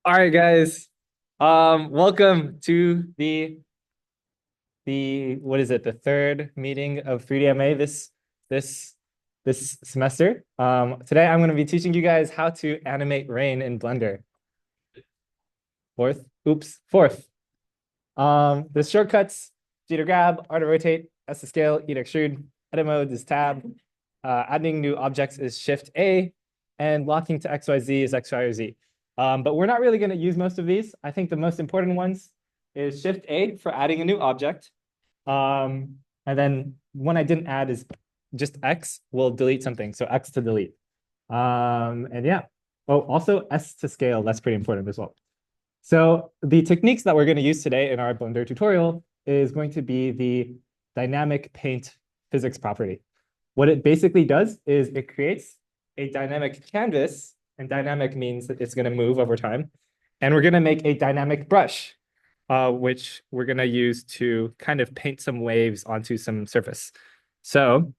All right, guys. Welcome to the what is it? The third meeting of 3D MA this this semester. Today I'm going to be teaching you guys how to animate rain in Blender. Fourth. The shortcuts: G to grab, R to rotate, S to scale, E to extrude. Edit mode is tab. Adding new objects is Shift A, and locking to XYZ is X, Y, or Z. But we're not really going to use most of these. I think the most important ones is Shift A for adding a new object. And then one I didn't add is just X will delete something. So X to delete. And yeah. Oh, also S to scale. That's pretty important as well. So the techniques that we're going to use today in our Blender tutorial is going to be the dynamic paint physics property. What it basically does is it creates a dynamic canvas, and dynamic means that it's going to move over time. And we're going to make a dynamic brush, which we're going to use to kind of paint some waves onto some surface. So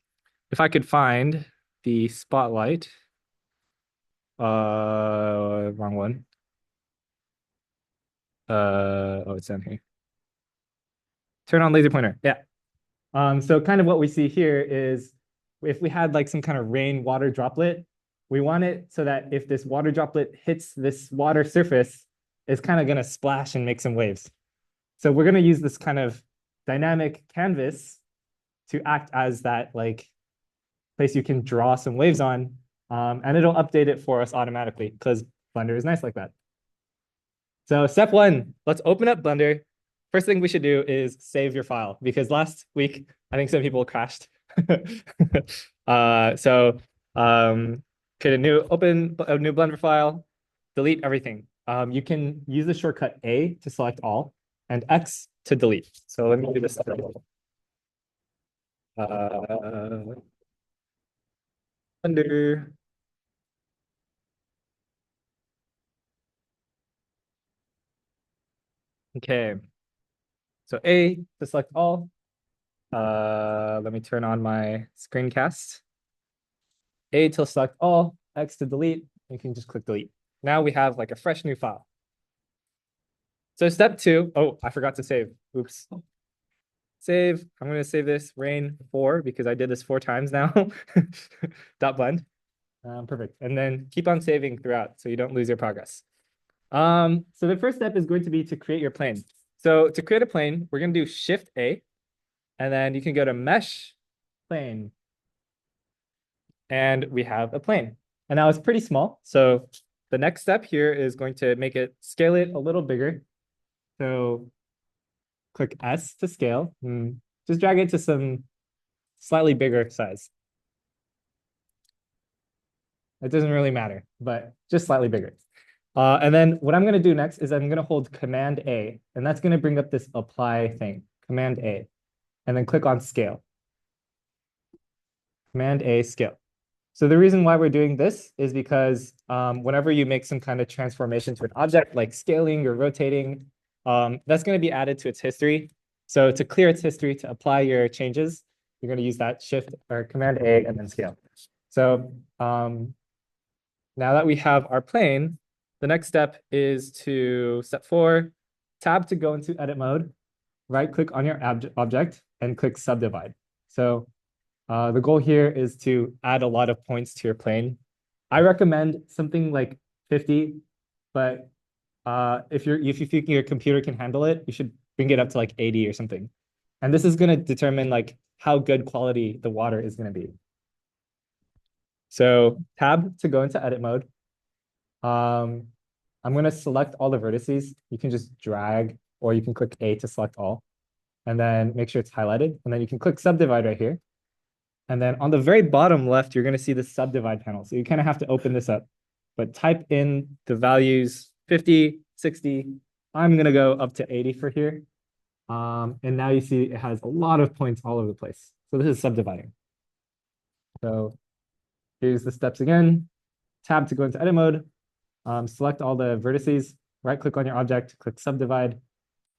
if I could find the spotlight, wrong one. Oh, it's down here. Turn on laser pointer. Yeah. So kind of what we see here is if we had like some kind of rain water droplet, we want it so that if this water droplet hits this water surface, it's kind of going to splash and make some waves. So we're going to use this kind of dynamic canvas to act as that like place you can draw some waves on, and it'll update it for us automatically because Blender is nice like that. So step one, let's open up Blender. First thing we should do is save your file because last week, I think some people crashed. So create open a new Blender file, delete everything. You can use the shortcut A to select all and X to delete. So let me do this. Blender. Okay. So A to select all. Let me turn on my screencast. A to select all, X to delete. You can just click delete. Now we have like a fresh new file. So step two, oh, I forgot to save. Oops. Save. I'm going to save this rain 4 because I did this 4 times now. Dot blend. Perfect. And then keep on saving throughout so you don't lose your progress. So the first step is going to be to create your plane. So to create a plane, we're going to do Shift A, and then you can go to Mesh, Plane, and we have a plane. And now it's pretty small. So the next step here is going to make it scale it a little bigger. So click S to scale. Just drag it to some slightly bigger size. It doesn't really matter, but just slightly bigger. And then what I'm going to do next is I'm going to hold Command A, and that's going to bring up this apply thing, Command A, and then click on scale. Command A, scale. So the reason why we're doing this is because whenever you make some kind of transformation to an object, like scaling or rotating, that's going to be added to its history. So to clear its history, to apply your changes, you're going to use that Shift or Command A and then scale. So now that we have our plane, the next step is to step 4, tab to go into edit mode, right click on your object and click subdivide. So the goal here is to add a lot of points to your plane. I recommend something like 50, but if you think your computer can handle it, you should bring it up to like 80 or something. And this is going to determine like how good quality the water is going to be. So tab to go into edit mode. I'm going to select all the vertices. You can just drag, or you can click A to select all, and then make sure it's highlighted. And then you can click subdivide right here. And then on the very bottom left, you're going to see the subdivide panel. So you kind of have to open this up, but type in the values 50, 60. I'm going to go up to 80 for here. And now you see it has a lot of points all over the place. So this is subdividing. So here's the steps again. Tab to go into edit mode. Select all the vertices, right click on your object, click subdivide,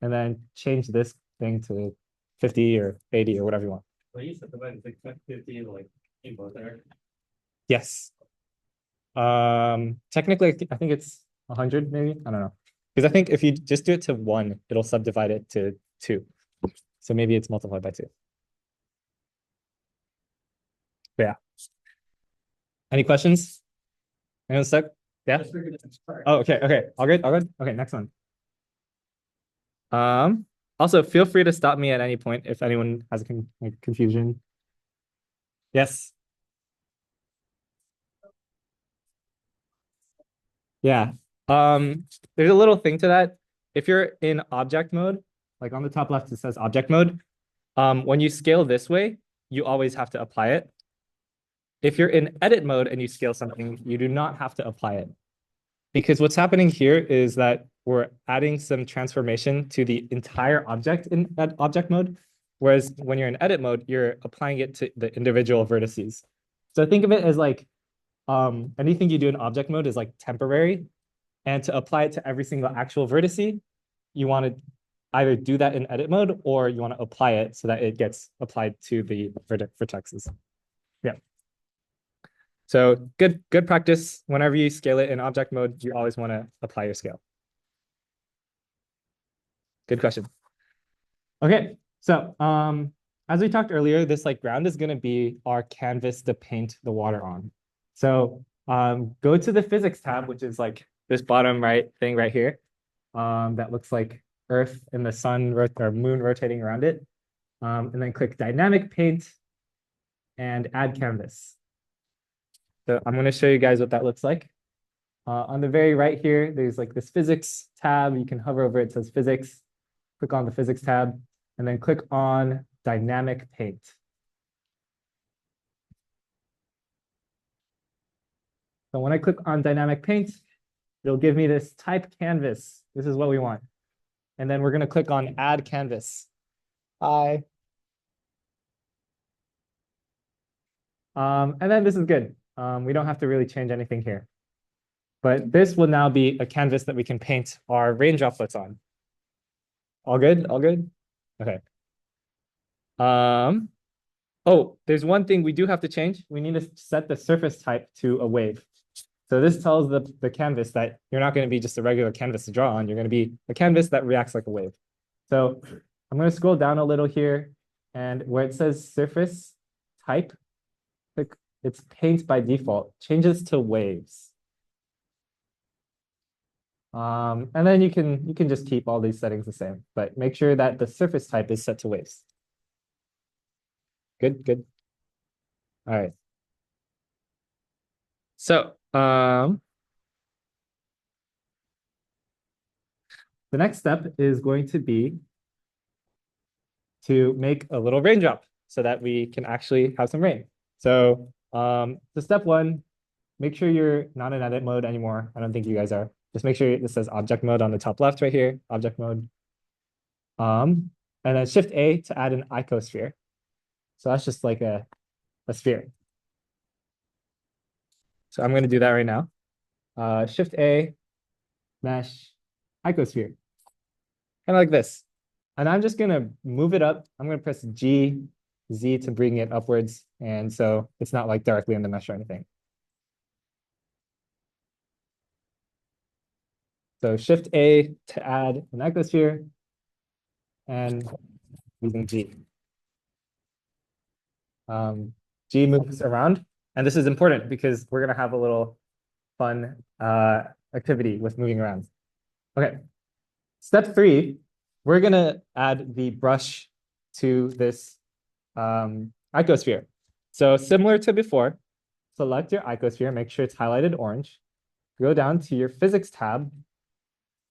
and then change this thing to 50 or 80 or whatever you want. When you subdivide, it's like 50, like in both there. Yes. Technically, I think it's 100 maybe? I don't know. Because I think if you just do it to 1, it'll subdivide it to 2. So maybe it's multiplied by 2. But yeah. Any questions? Anyone stuck? Yeah. Oh, okay. Okay. All good. All good. Okay. Next one. Um, Also feel free to stop me at any point if anyone has a confusion. Yes. Yeah. There's a little thing to that. If you're in object mode, like on the top left, it says object mode. When you scale this way, you always have to apply it. If you're in edit mode and you scale something, you do not have to apply it. Because what's happening here is that we're adding some transformation to the entire object in that object mode. Whereas when you're in edit mode, you're applying it to the individual vertices. So think of it as like anything you do in object mode is like temporary. And to apply it to every single actual vertice, you want to either do that in edit mode or you want to apply it so that it gets applied to the vertexes. Yeah. So good practice. Whenever you scale it in object mode, you always want to apply your scale. Good question. Okay, so as we talked earlier, this like ground is going to be our canvas to paint the water on. So go to the physics tab, which is like this bottom right thing right here. That looks like Earth and the sun or moon rotating around it. And then click dynamic paint and add canvas. So I'm going to show you guys what that looks like. On the very right here, there's like this physics tab. You can hover over it, says physics. Click on the physics tab and then click on dynamic paint. So when I click on dynamic paint, it'll give me this type canvas. This is what we want. And then we're going to click on add canvas. Hi. And then this is good. We don't have to really change anything here. But this will now be a canvas that we can paint our rain droplets on. All good? All good? Okay. Oh, there's one thing we do have to change. We need to set the surface type to a wave. So this tells the canvas that you're not going to be just a regular canvas to draw on. You're going to be a canvas that reacts like a wave. So I'm going to scroll down a little here. And where it says surface type, click, it's paint by default, changes to waves. And then you can just keep all these settings the same, but make sure that the surface type is set to waves. Good, good. All right. So the next step is going to be to make a little raindrop so that we can actually have some rain. So step 1, make sure you're not in edit mode anymore. I don't think you guys are. Just make sure this says object mode on the top left right here, object mode. And then Shift A to add an icosphere. So that's just like a sphere. So I'm going to do that right now. Shift A, mesh, icosphere. Kind of like this. And I'm just going to move it up. I'm going to press G, Z to bring it upwards. And so it's not like directly in the mesh or anything. So Shift A to add an icosphere and using G. G moves around. And this is important because we're going to have a little fun activity with moving around. Okay. Step 3, we're going to add the brush to this icosphere. So similar to before, select your icosphere, make sure it's highlighted orange, go down to your physics tab,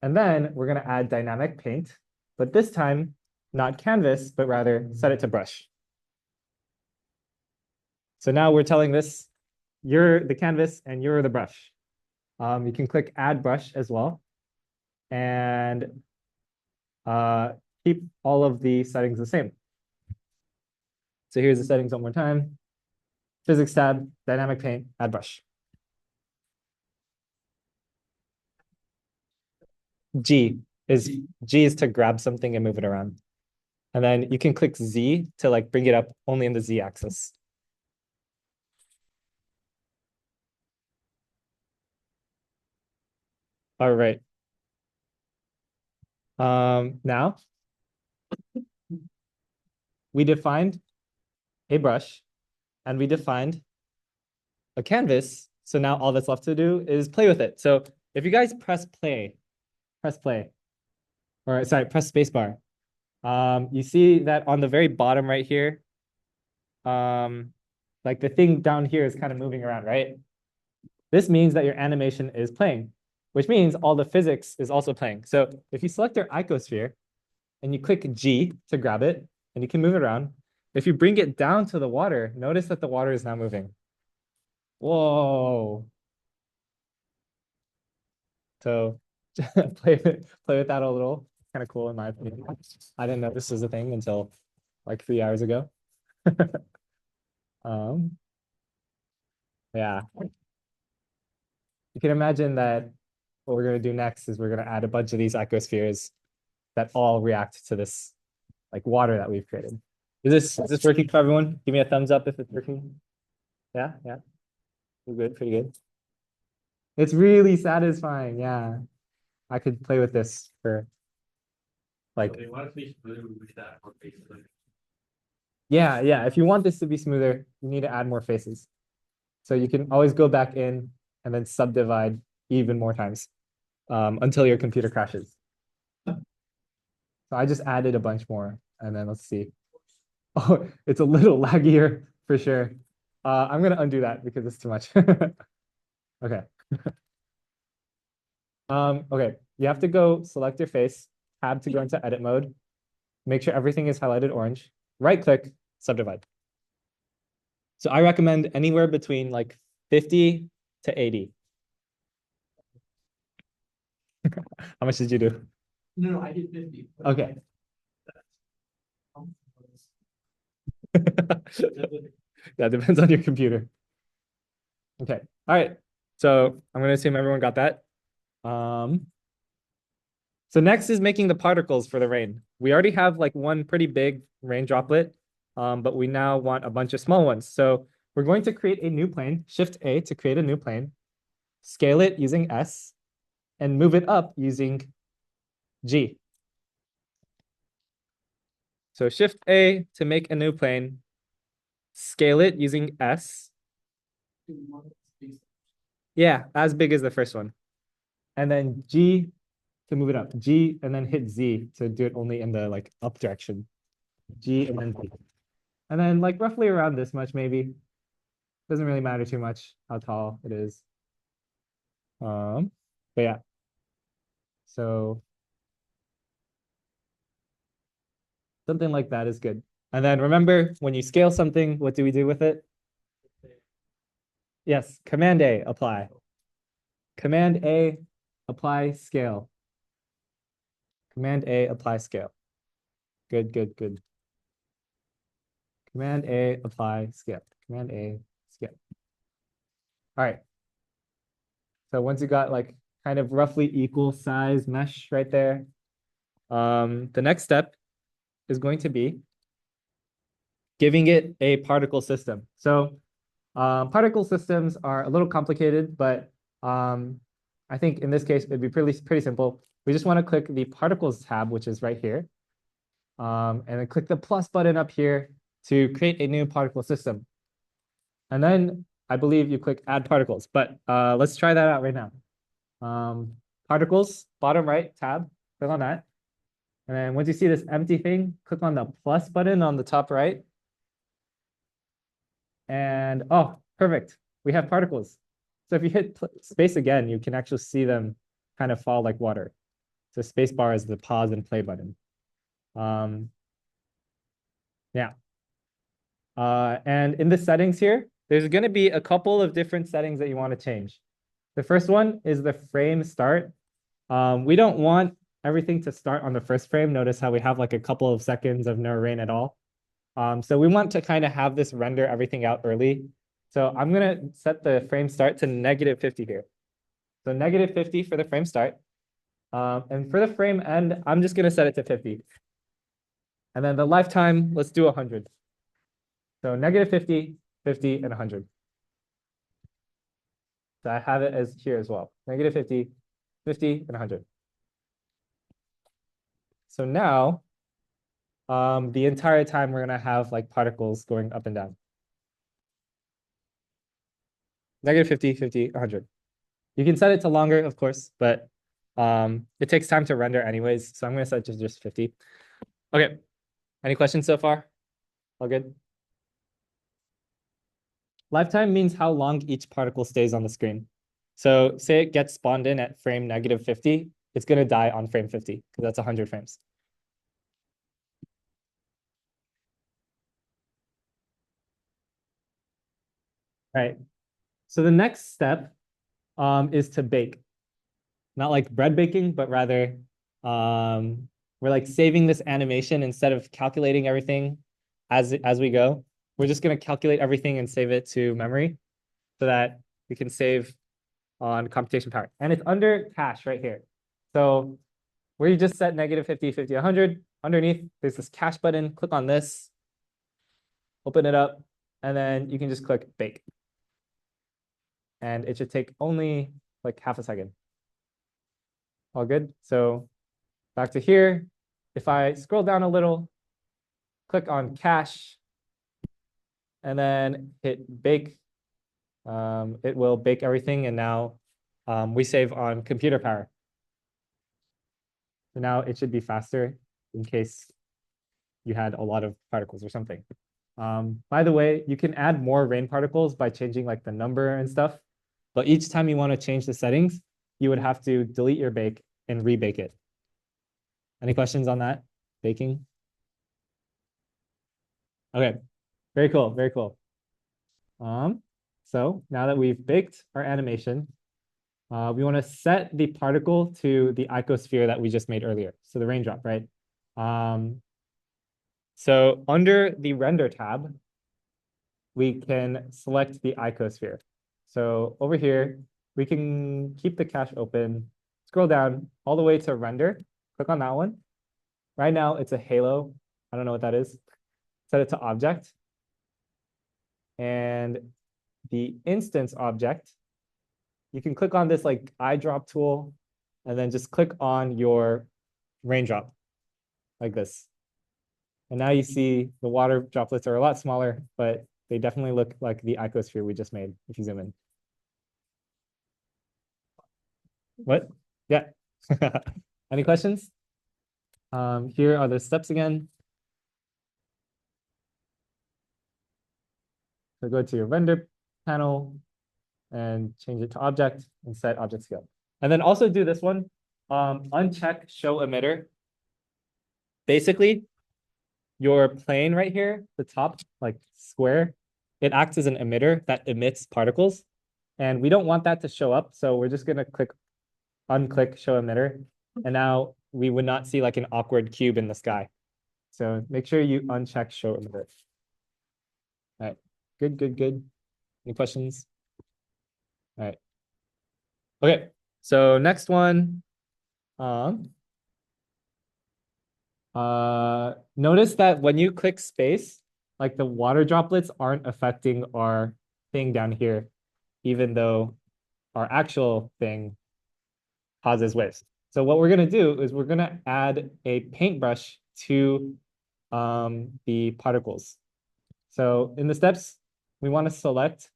and then we're going to add dynamic paint, but this time not canvas, but rather set it to brush. So now we're telling this, you're the canvas and you're the brush. You can click add brush as well and keep all of the settings the same. So here's the settings one more time. Physics tab, dynamic paint, add brush. G is to grab something and move it around. And then you can click Z to like bring it up only in the Z axis. All right. Now we defined a brush and we defined a canvas. So now all that's left to do is play with it. So if you guys press play, or sorry, press spacebar. You see that on the very bottom right here, like the thing down here is kind of moving around, right? This means that your animation is playing, which means all the physics is also playing. So if you select your icosphere and you click G to grab it, and you can move it around. If you bring it down to the water, notice that the water is now moving. Whoa. So play with that a little. It's kind of cool in my opinion. I didn't know this was a thing until like 3 hours ago. Um, yeah. You can imagine that what we're going to do next is we're going to add a bunch of these icospheres that all react to this like water that we've created. Is this working for everyone? Give me a thumbs up if it's working. Yeah, yeah. We're good, pretty good. It's really satisfying. Yeah. I could play with this for like, So they want to be blue with that or basically. yeah, yeah. If you want this to be smoother, you need to add more faces. So you can always go back in and then subdivide even more times until your computer crashes. So I just added a bunch more and then let's see. Oh, it's a little laggier for sure. I'm gonna undo that because it's too much. Okay. Okay, you have to go select your face, tab to go into edit mode, make sure everything is highlighted orange, right click, subdivide. So I recommend anywhere between like 50 to 80. How much did you do? No, I did 50. Okay. Yeah, depends on your computer. Okay. All right. So I'm going to assume everyone got that. So next is making the particles for the rain. We already have like one pretty big rain droplet, but we now want a bunch of small ones. So we're going to create a new plane, Shift A to create a new plane, scale it using S, and move it up using G. So Shift A to make a new plane, scale it using S. Yeah, as big as the first one. And then G to move it up. G and then hit Z to do it only in the like up direction. G and then Z. And then like roughly around this much maybe. Doesn't really matter too much how tall it is. But yeah. So something like that is good. And then remember, when you scale something, what do we do with it? Yes, Command A, apply. Command A, apply scale. Command A, apply scale. Good, good, good. Command A, apply scale. Command A, scale. All right. So once you got like kind of roughly equal size mesh right there, the next step is going to be giving it a particle system. So particle systems are a little complicated, but I think in this case, it'd be pretty simple. We just want to click the particles tab, which is right here. And then click the plus button up here to create a new particle system. And then I believe you click add particles, but let's try that out right now. Particles, bottom right tab, click on that. And then once you see this empty thing, click on the plus button on the top right. And oh, perfect. We have particles. So if you hit space again, you can actually see them kind of fall like water. So space bar is the pause and play button. Yeah. And in the settings here, there's going to be a couple of different settings that you want to change. The first one is the frame start. We don't want everything to start on the first frame. Notice how we have like a couple of seconds of no rain at all. So we want to kind of have this render everything out early. So I'm going to set the frame start to -50 here. So -50 for the frame start. And for the frame end, I'm just going to set it to 50. And then the lifetime, let's do 100. So -50, 50, and 100. So I have it as here as well. -50, 50, and 100. So now, the entire time we're gonna have like particles going up and down. Negative 50, 50, 100. You can set it to longer, of course, but it takes time to render anyways. So I'm gonna set it to just 50. Okay. Any questions so far? All good? Lifetime means how long each particle stays on the screen. So say it gets spawned in at frame negative 50, it's gonna die on frame 50 because that's 100 frames. Right. So the next step is to bake. Not like bread baking, but rather we're like saving this animation instead of calculating everything as we go. We're just gonna calculate everything and save it to memory so that we can save on computation power. And it's under cache right here. So where you just set negative 50, 50, 100, underneath there's this cache button. Click on this, open it up, and then you can just click bake. And it should take only like half a second. All good. So back to here. If I scroll down a little, click on cache, and then hit bake, it will bake everything. And now we save on computer power. So now it should be faster in case you had a lot of particles or something. By the way, you can add more rain particles by changing like the number and stuff. But each time you want to change the settings, you would have to delete your bake and rebake it. Any questions on that? Baking? Okay, very cool, very cool. So now that we've baked our animation, we want to set the particle to the icosphere that we just made earlier. So the raindrop, right? So under the render tab, we can select the icosphere. So over here, we can keep the cache open, scroll down all the way to render, click on that one. Right now it's a halo. I don't know what that is. Set it to object. And the instance object, you can click on this like eyedrop tool and then just click on your raindrop like this. And now you see the water droplets are a lot smaller, but they definitely look like the icosphere we just made if you zoom in. What? Yeah. Any questions? Here are the steps again. So go to your render panel and change it to object and set object scale. And then also do this one, uncheck show emitter. Basically, your plane right here, the top like square, it acts as an emitter that emits particles. And we don't want that to show up. So we're just gonna unclick show emitter. And now we would not see like an awkward cube in the sky. So make sure you uncheck show emitter. All right, good, good, good. Any questions? All right. Okay, so next one. Notice that when you click space, like the water droplets aren't affecting our thing down here, even though our actual thing causes waves. So what we're gonna do is we're gonna add a paintbrush to the particles. So in the steps, we want to select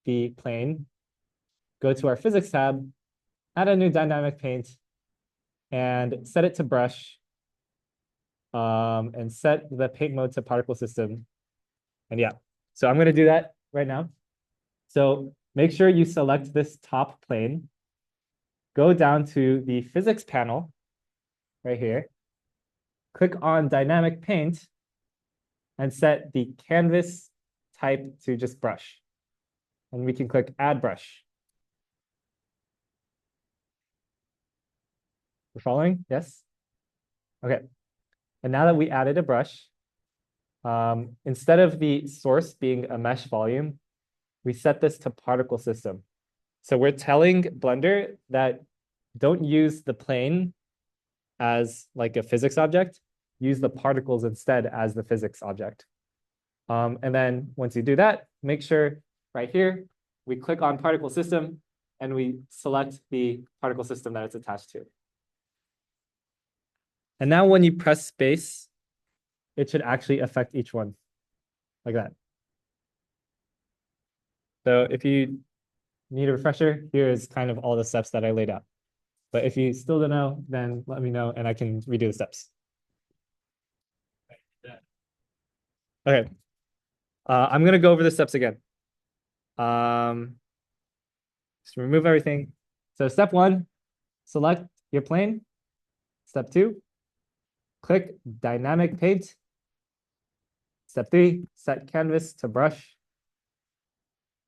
the plane, go to our physics tab, add a new dynamic paint, and set it to brush, and set the paint mode to particle system. And yeah, so I'm going to do that right now. So make sure you select this top plane, go down to the physics panel right here, click on dynamic paint, and set the canvas type to just brush. And we can click add brush. We're following? Yes? Okay. And now that we added a brush, instead of the source being a mesh volume, we set this to particle system. So we're telling Blender that don't use the plane as like a physics object, use the particles instead as the physics object. And then once you do that, make sure right here, we click on particle system and we select the particle system that it's attached to. And now when you press space, it should actually affect each one like that. So if you need a refresher, here is kind of all the steps that I laid out. But if you still don't know, then let me know and I can redo the steps. Okay. I'm gonna go over the steps again. Just remove everything. So step 1, select your plane. Step 2, click dynamic paint. Step 3, set canvas to brush.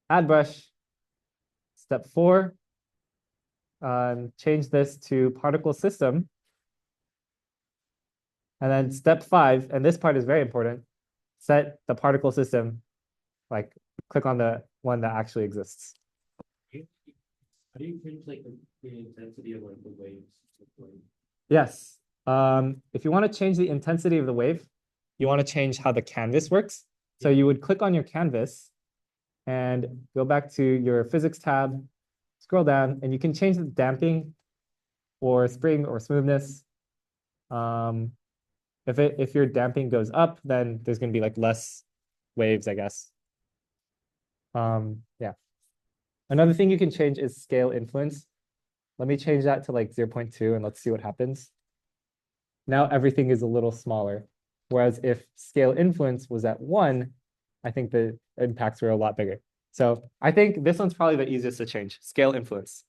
Add brush. Step 4, change this to particle system. And then step 5, and this part is very important, set the particle system, like click on the one that actually exists. How do you change like the intensity of like the waves? Yes. If you want to change the intensity of the wave, you want to change how the canvas works. So you would click on your canvas and go back to your physics tab, scroll down, and you can change the damping or spring or smoothness. If your damping goes up, then there's going to be like less waves, I guess. Yeah. Another thing you can change is scale influence. Let me change that to like 0.2 and let's see what happens. Now everything is a little smaller. Whereas if scale influence was at 1, I think the impacts were a lot bigger. So I think this one's probably the easiest to change, scale influence.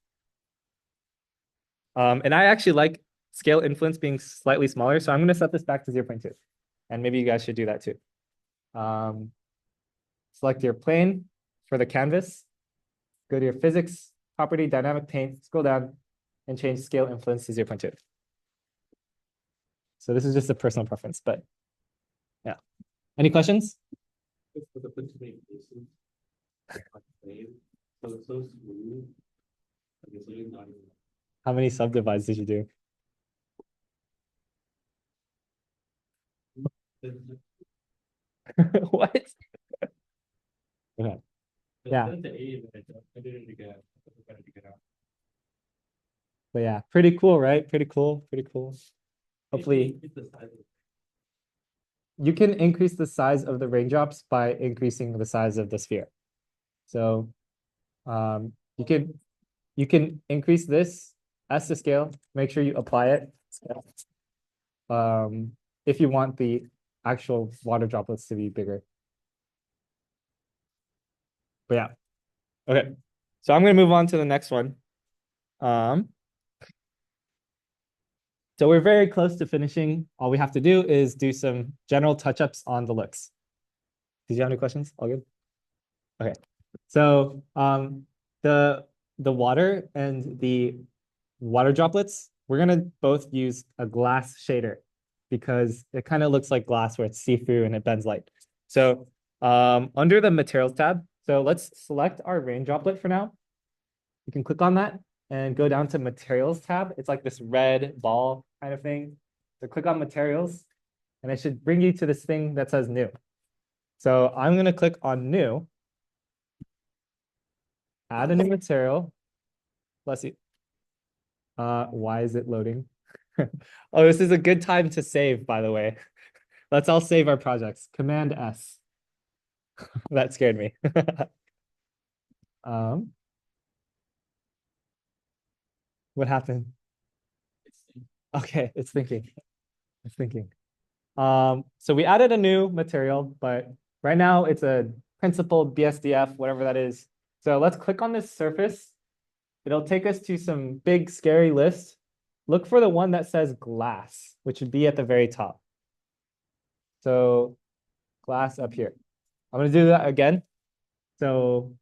And I actually like scale influence being slightly smaller. So I'm going to set this back to 0.2. And maybe you guys should do that too. Select your plane for the canvas. Go to your physics property, dynamic paint, scroll down, and change scale influence to 0.2. So this is just a personal preference, but yeah. Any questions? How many subdivides did you do? What? Okay. Yeah. But yeah, pretty cool, right? Pretty cool, pretty cool. Hopefully, you can increase the size of the raindrops by increasing the size of the sphere. So you can increase this as to scale, make sure you apply it. If you want the actual water droplets to be bigger. But yeah. Okay. So I'm gonna move on to the next one. So we're very close to finishing. All we have to do is do some general touch-ups on the looks. Did you have any questions? All good? Okay. So the water and the water droplets, we're gonna both use a glass shader because it kind of looks like glass where it's see-through and it bends light. So under the materials tab, so let's select our rain droplet for now. You can click on that and go down to materials tab. It's like this red ball kind of thing. So click on materials and it should bring you to this thing that says new. So I'm gonna click on new, add a new material. Bless you. Why is it loading? Oh, this is a good time to save, by the way. Let's all save our projects. Command S. That scared me. What happened? Okay, it's thinking. It's thinking. So we added a new material, but right now it's a principled BSDF, whatever that is. So let's click on this surface. It'll take us to some big, scary list. Look for the one that says glass, which would be at the very top. So glass up here. I'm going to do that again. So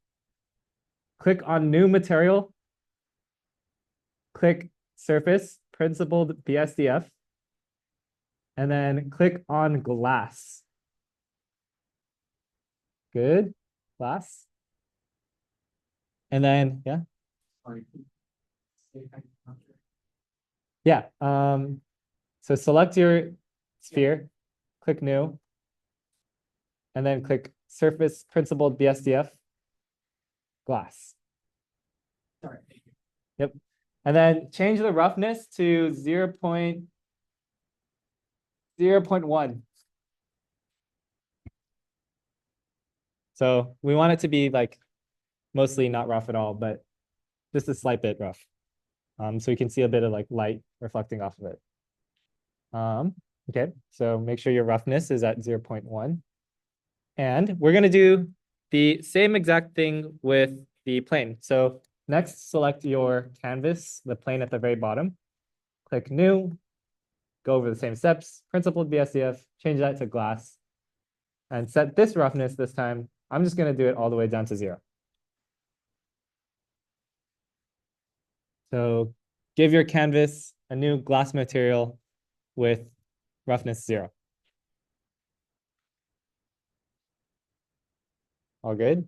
click on new material. Click surface, principled BSDF. And then click on glass. Good. Glass. And then, yeah. Yeah. So select your sphere, click new, and then click surface principled BSDF glass. Sorry. Yep. And then change the roughness to 0.1. So we want it to be like mostly not rough at all, but just a slight bit rough. So you can see a bit of like light reflecting off of it. Okay, so make sure your roughness is at 0.1. And we're gonna do the same exact thing with the plane. So next, select your canvas, the plane at the very bottom. Click New, go over the same steps, principled BSDF, change that to glass, and set this roughness this time. I'm just gonna do it all the way down to 0. So give your canvas a new glass material with roughness 0. All good?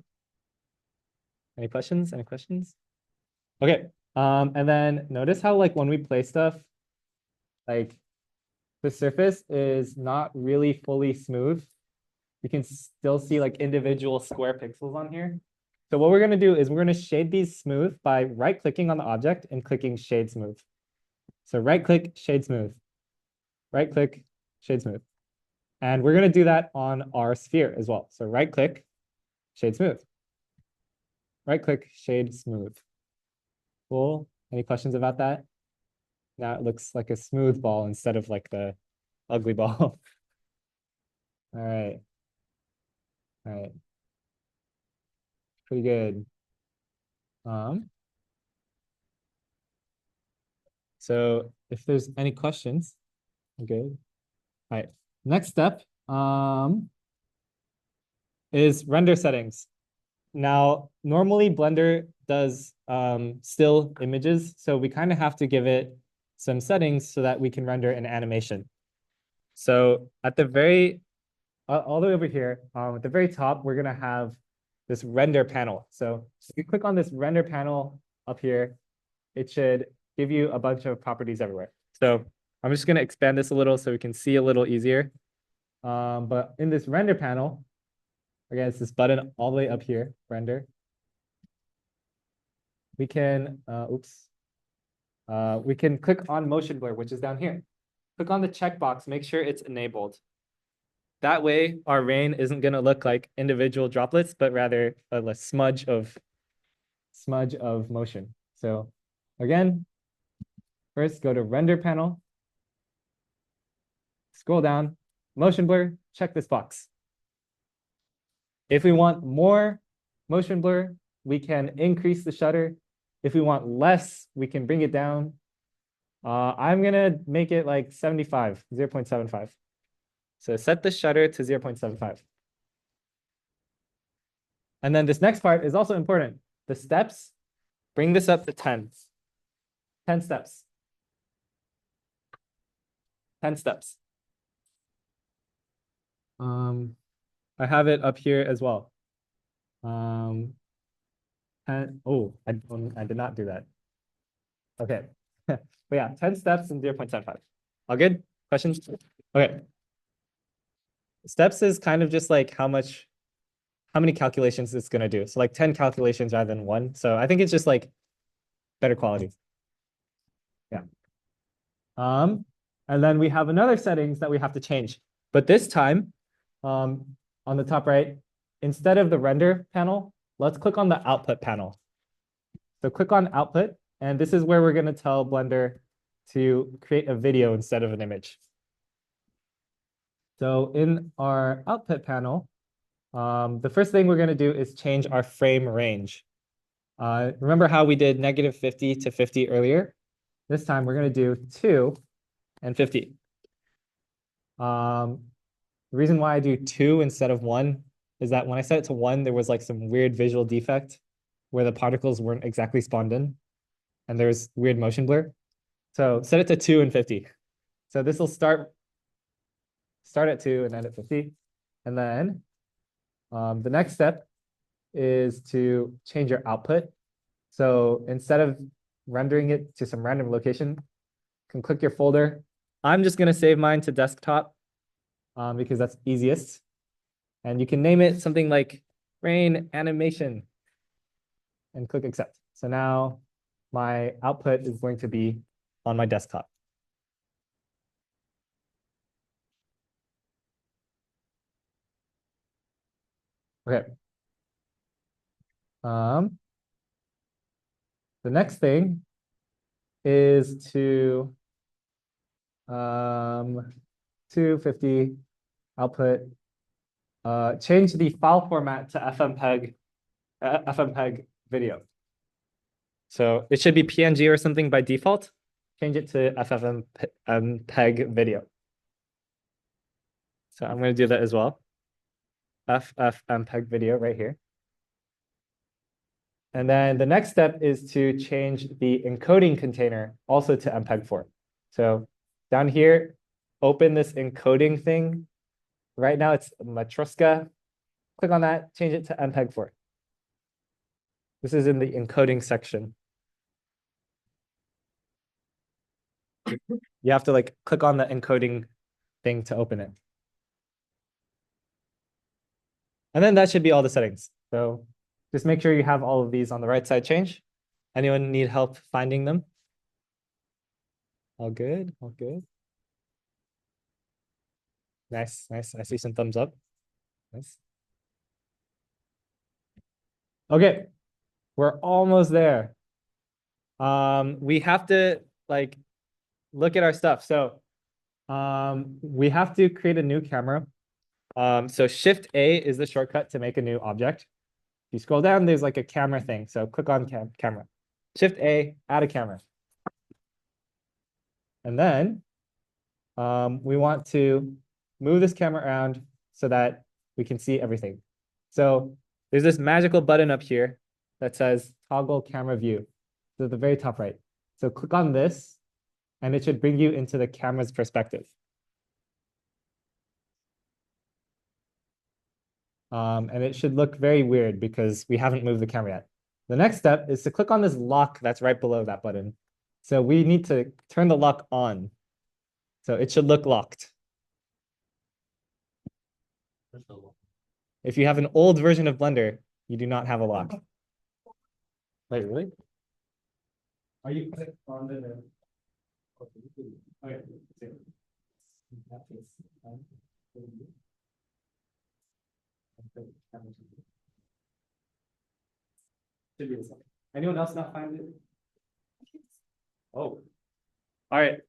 Any questions? Any questions? Okay. And then notice how like when we play stuff, like the surface is not really fully smooth. You can still see like individual square pixels on here. So what we're gonna do is we're gonna shade these smooth by right-clicking on the object and clicking Shade Smooth. So right-click, Shade Smooth. Right-click, Shade Smooth. And we're gonna do that on our sphere as well. So right-click, Shade Smooth. Right-click, Shade Smooth. Cool. Any questions about that? Now it looks like a smooth ball instead of like the ugly ball. All right. All right. Pretty good. So if there's any questions, okay. All right. Next step is render settings. Now, normally Blender does still images, so we kind of have to give it some settings so that we can render an animation. So at the very, all the way over here, at the very top, we're gonna have this render panel. So if you click on this render panel up here, it should give you a bunch of properties everywhere. So I'm just gonna expand this a little so we can see a little easier. But in this render panel, again, it's this button all the way up here, render. We can, we can click on motion blur, which is down here. Click on the checkbox, make sure it's enabled. That way, our rain isn't gonna look like individual droplets, but rather a smudge of motion. So again, first go to render panel, scroll down, motion blur, check this box. If we want more motion blur, we can increase the shutter. If we want less, we can bring it down. I'm gonna make it like 75, 0.75. So set the shutter to 0.75. And then this next part is also important. The steps, bring this up to 10. 10 steps. 10 steps. I have it up here as well. Oh, I did not do that. Okay. But yeah, 10 steps and 0.75. All good? Questions? Okay. Steps is kind of just like how many calculations it's gonna do. So like 10 calculations rather than 1. So I think it's just like better quality. Yeah. And then we have another settings that we have to change. But this time, on the top right, instead of the render panel, let's click on the output panel. So click on output, and this is where we're gonna tell Blender to create a video instead of an image. So in our output panel, the first thing we're gonna do is change our frame range. Remember how we did -50 to 50 earlier? This time we're gonna do 2 and 50. The reason why I do 2 instead of 1 is that when I set it to 1, there was like some weird visual defect where the particles weren't exactly spawned in, and there's weird motion blur. So set it to 2 and 50. So this will start at 2 and end at 50. And then the next step is to change your output. So instead of rendering it to some random location, you can click your folder. I'm just gonna save mine to desktop because that's easiest. And you can name it something like rain animation and click accept. So now my output is going to be on my desktop. Okay. The next thing is to 250 output, change the file format to FMPEG video. So it should be PNG or something by default. Change it to FFmpeg video. So I'm going to do that as well. FFmpeg video right here. And then the next step is to change the encoding container also to MPEG-4. So down here, open this encoding thing. Right now it's Matroska. Click on that, change it to MPEG-4. This is in the encoding section. You have to like click on the encoding thing to open it. And then that should be all the settings. So just make sure you have all of these on the right side change. Anyone need help finding them? All good, all good. Nice, nice. I see some thumbs up. Nice. Okay, we're almost there. We have to like look at our stuff. So we have to create a new camera. So Shift A is the shortcut to make a new object. If you scroll down, there's like a camera thing. So click on camera. Shift A, add a camera. And then we want to move this camera around so that we can see everything. So there's this magical button up here that says toggle camera view. So at the very top right. So click on this and it should bring you into the camera's perspective. And it should look very weird because we haven't moved the camera yet. The next step is to click on this lock that's right below that button. So we need to turn the lock on. So it should look locked. If you have an old version of Blender, you do not have a lock. Wait, really? Are you clicked on the... Okay. Anyone else not find it? Oh. All right.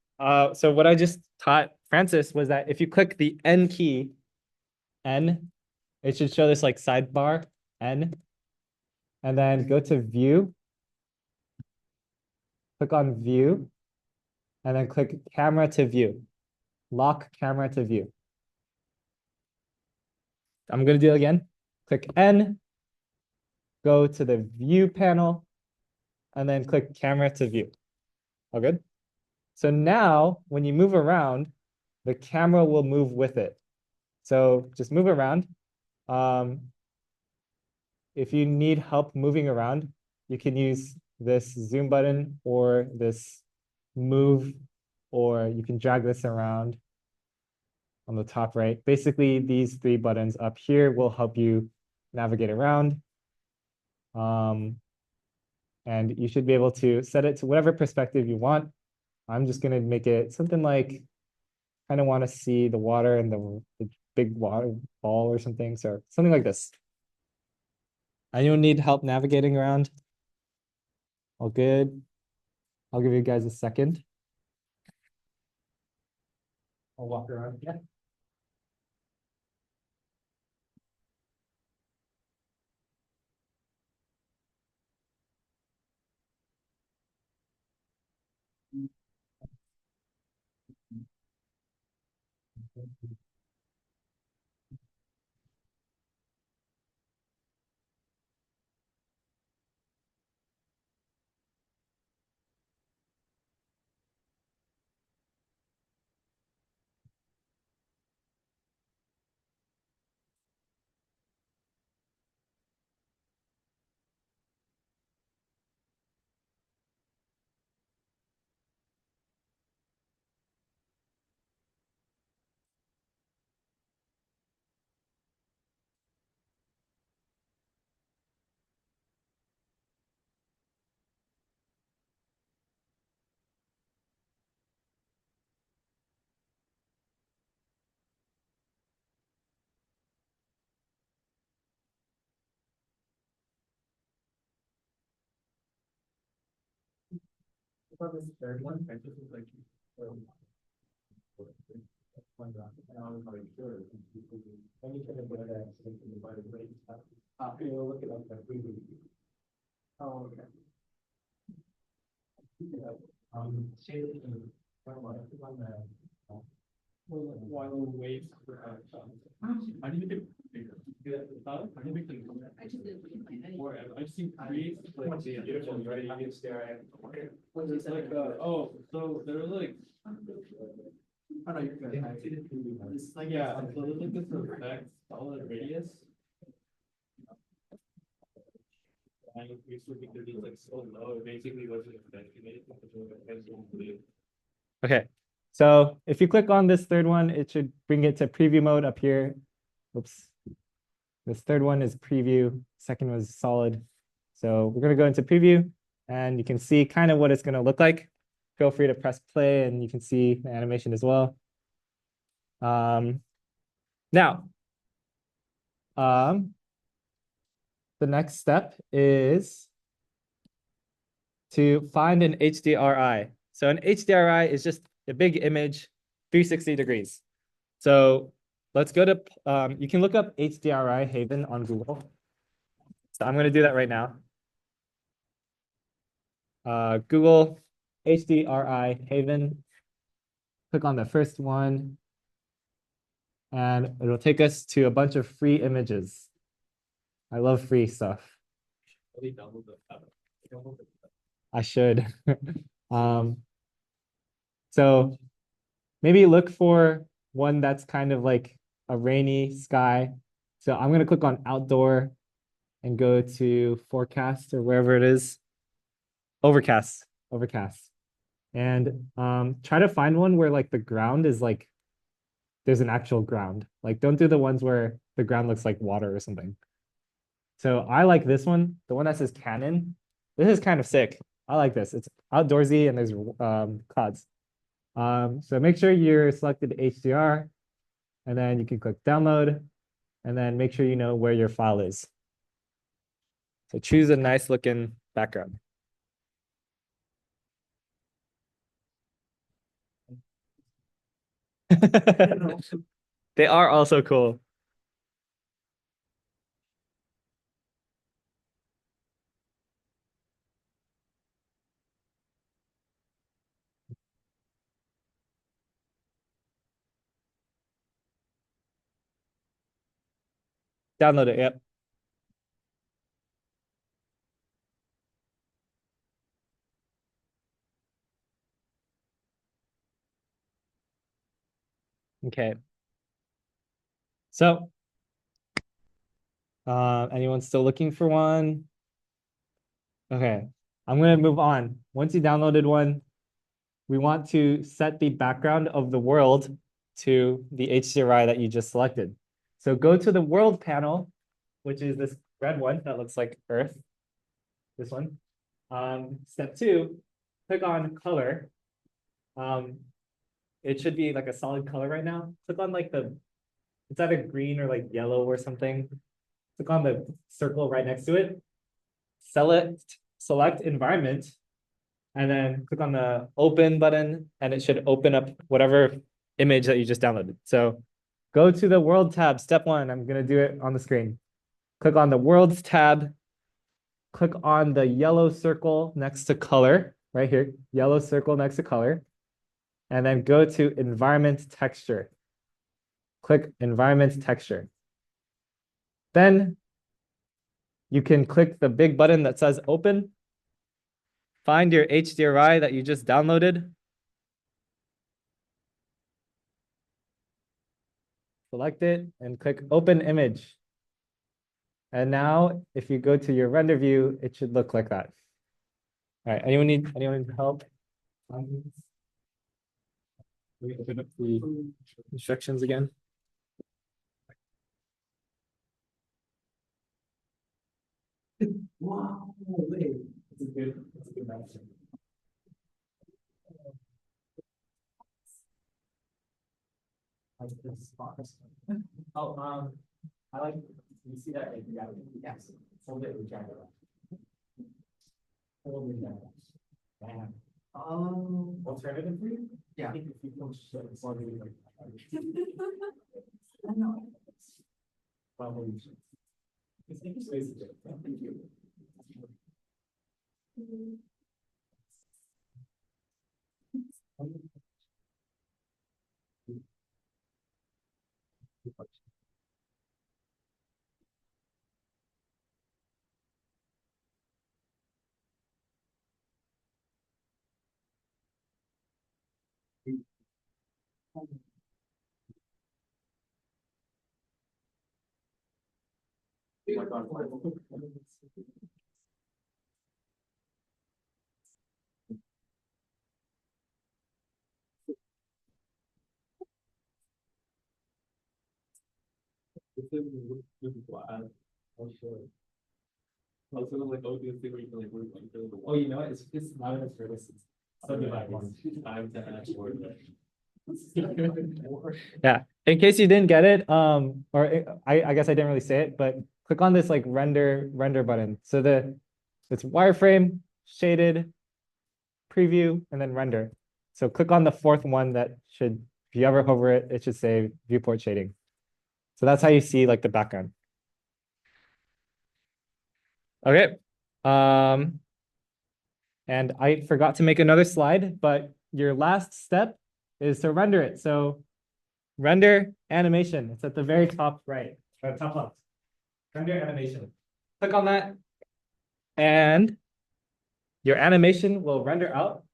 So what I just taught Francis was that if you click the N key, N, it should show this like sidebar, N, and then go to view, click on view, and then click camera to view, lock camera to view. I'm going to do it again. Click N, go to the view panel, and then click camera to view. All good? So now when you move around, the camera will move with it. So just move around. If you need help moving around, you can use this zoom button or this move, or you can drag this around on the top right. Basically, these three buttons up here will help you navigate around. And you should be able to set it to whatever perspective you want. I'm just going to make it something like, kind of want to see the water and the big water ball or something. So something like this. Anyone need help navigating around? All good. I'll give you guys a second. I'll walk around. Yeah. on this third one, I just was like, we'll look it up. Oh, okay. While we wait for how do you make it bigger? How do you make it bigger? I just didn't look at mine. Or I've seen create like the Beautiful, you already can stare at. it's like oh, so they're like Oh, no, you're good. it's like yeah, so there's like this effect solid radius. And usually because it's like so low, it basically wasn't estimated. Okay, so if you click on this third one, it should bring it to preview mode up here. Oops. This third one is preview, second was solid. So we're gonna go into preview and you can see kind of what it's gonna look like. Feel free to press play and you can see the animation as well. Now, the next step is to find an HDRI. So an HDRI is just a big image, 360 degrees. So let's go to, you can look up HDRI Haven on Google. So I'm going to do that right now. Google HDRI Haven. Click on the first one. And it'll take us to a bunch of free images. I love free stuff. I should. So maybe look for one that's kind of like a rainy sky. So I'm going to click on outdoor and go to forecast or wherever it is. Overcast. And try to find one where like the ground is like, there's an actual ground. Like don't do the ones where the ground looks like water or something. So I like this one, the one that says Canon. This is kind of sick. I like this. It's outdoorsy and there's clouds. So make sure you're selected HDR and then you can click download and then make sure you know where your file is. So choose a nice looking background. They are also cool. Download it, yep. Okay. So, anyone still looking for one? Okay, I'm gonna move on. Once you downloaded one, we want to set the background of the world to the HDRI that you just selected. So go to the world panel, which is this red one that looks like Earth. This one. Step 2, click on color. It should be like a solid color right now. Click on like it's either green or like yellow or something. Click on the circle right next to it. Select environment, and then click on the open button, and it should open up whatever image that you just downloaded. So go to the world tab, step 1. I'm gonna do it on the screen. Click on the worlds tab. Click on the yellow circle next to color, right here, yellow circle next to color, and then go to environment texture. Click environment texture. Then you can click the big button that says open. Find your HDRI that you just downloaded. Select it and click open image. And now if you go to your render view, it should look like that. All right, anyone need help? Let me open up the instructions again. Wow, wait. That's a good answer. Oh, I like, you see that? Yes. Hold it and drag it up. Hold it down. Bam. Alternatively? Yeah. I think if you push it's longer than like. I know. Probably. It's just ways to do it. Thank you. Oh, you know what? It's not in services. Yeah, in case you didn't get it, I guess I didn't really say it, but click on this like render button. So it's wireframe, shaded, preview, and then render. So click on the fourth one that should, if you ever hover it, it should say viewport shading. So that's how you see like the background. Okay. And I forgot to make another slide, but your last step is to render it. So render animation. It's at the very top right, or top left. Render animation. Click on that. And your animation will render out.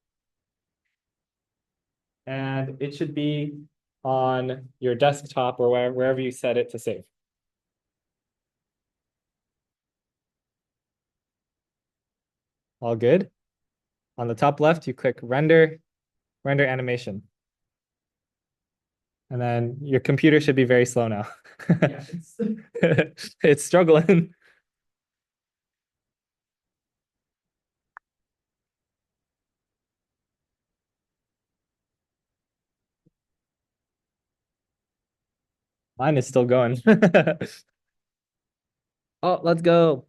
And it should be on your desktop or wherever you set it to save. All good. On the top left, you click render animation. And then your computer should be very slow now. Yeah, It's struggling. Mine is still going. Oh, let's go.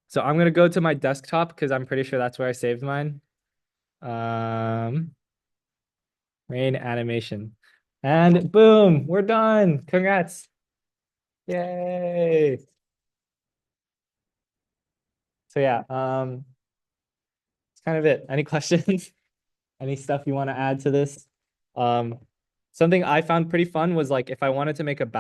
So I'm gonna go to my desktop because I'm pretty sure that's where I saved mine. Rain animation. And boom, we're done. Congrats. Yay. So yeah, it's kind of it. Any questions? Any stuff you want to add to this? Something I found pretty fun was like if I wanted to make a